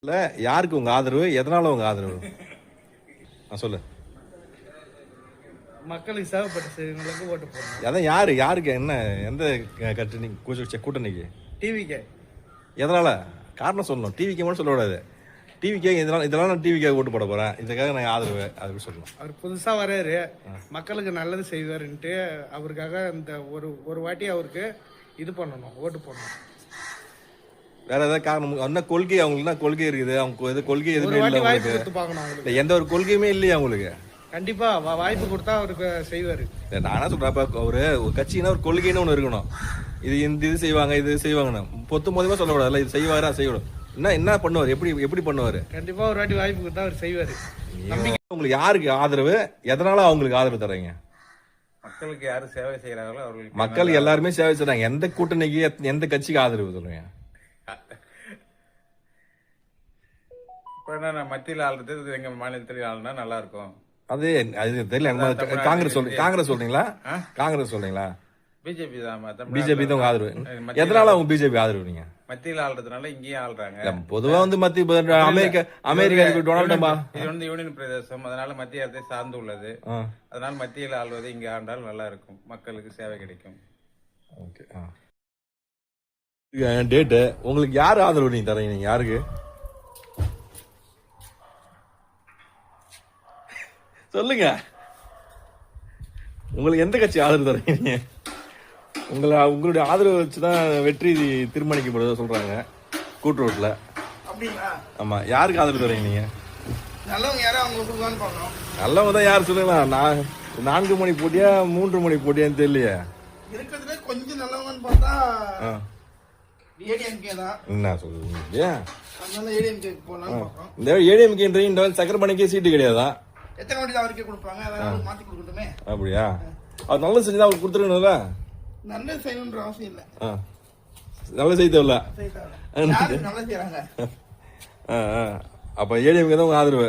இல்ல யாருக்கு உங்க ஆதரவு, எதனால உங்க ஆதரவு? நான் சொல்லு. மக்களுக்கு சேவைப்பட்டு செய்யறவங்களுக்கு ஓட்டு போடணும். அதான் யாருக்கு என்ன எந்த கட்சி கூட்டணிக்கு? டிவிக்கே. எதனால? காரணம் சொல்லணும். டிவிக்கே மட்டும் சொல்லக்கூடாது. டிவிக்கே இதெல்லாம் நான் டிவிக்கே ஓட்டு போட போறேன், இதுக்காக நான் ஆதரவு அதுக்கு சொல்லணும். அவர் புதுசா வராரு, மக்களுக்கு நல்லது செய்வாருன்ட்டு அவருக்காக இந்த ஒரு வாட்டி அவருக்கு இது பண்ணணும், ஓட்டு போடணும். வேற ஏதாவது காரணம்? என்ன கொள்கை அவங்களுக்கு கொள்கை இருக்குது? அவங்க கொள்கை எதுவுமே இல்லை அவங்களுக்கு. எந்த ஒரு கொள்கையுமே இல்லையா அவங்களுக்கு? கண்டிப்பா வாய்ப்பு கொடுத்தா அவருக்கு செய்வாரு. நானா சொல்றேன், ஒரு கட்சினா ஒரு கொள்கைன்னு ஒண்ணு இருக்கணும். இது செய்வாங்க, இது செய்வாங்கன்னு பொத்து மொதமா சொல்லக்கூடாது. இது செய்வாரா செய்யணும், என்ன பண்ணுவாரு, எப்படி பண்ணுவாரு? கண்டிப்பா ஒரு வாட்டி வாய்ப்பு கொடுத்தா அவர் செய்வாரு. உங்களுக்கு யாருக்கு ஆதரவு, எதனால அவங்களுக்கு ஆதரவு தரீங்க? மக்களுக்கு யாரு சேவை செய்யறாங்களோ அவர்களுக்கு. மக்கள் எல்லாருமே சேவை செய்றாங்க. எந்த கூட்டணிக்கு, எந்த கட்சிக்கு ஆதரவு சொல்லுங்க? இப்ப என்ன மத்தியில் ஆளுறது எங்க மாநிலத்தில் ஆளுனா நல்லா இருக்கும். அது தெரியல. காங்கிரஸ் சொல்றீங்களா? காங்கிரஸ் சொல்றீங்களா? பிஜேபி தான். பிஜேபி தான் உங்க ஆதரவு. எதனால அவங்க பிஜேபி ஆதரவு? நீங்க மத்தியில் ஆளுறதுனால இங்கேயும் ஆள்றாங்க. பொதுவா அமெரிக்கா டொனால்ட் ட்ரம்ப் இது யூனியன் பிரதேசம், அதனால மத்திய அரசை சார்ந்து உள்ளது. அதனால மத்தியில் ஆள்வது இங்க ஆண்டால் நல்லா இருக்கும், மக்களுக்கு சேவை கிடைக்கும். ஓகே. டேட்டு உங்களுக்கு யாரு ஆதரவு நீங்க தரீங்க? நீங்க யாருக்கு சொல்லுங்க. உங்களுக்கு எந்த கட்சி ஆதரவு தரீங்க? உங்களுடைய ஆதரவு வச்சுதான் வெற்றி தீர்மானிக்கப்படுறதா சொல்றாங்க கூட்டுரோட்ல. ஆமா, யாருக்கு ஆதரவு தரீங்க நீங்க? நல்லவங்க தான் யாரு சொல்லுங்களா? 4 மணி போட்டியா 3 மணி போட்டியான்னு தெரியலையே. கொஞ்சம் நல்லவங்கன்னு பார்த்தா என்ன சொல்லுங்க? இந்த ஏடிஎம்கே சக்கர பணிக்கே சீட்டு கிடையாதா? அப்படியா? அவர் நல்லது செஞ்சா அவருக்கு கொடுத்துருக்கணும்ல. நல்லது செய்யணும்ன்ற அவசியம் இல்ல. நல்லது செய்ய தேவையில்ல. அப்ப ஏடிஎம்கே தான் உங்க ஆதரவு.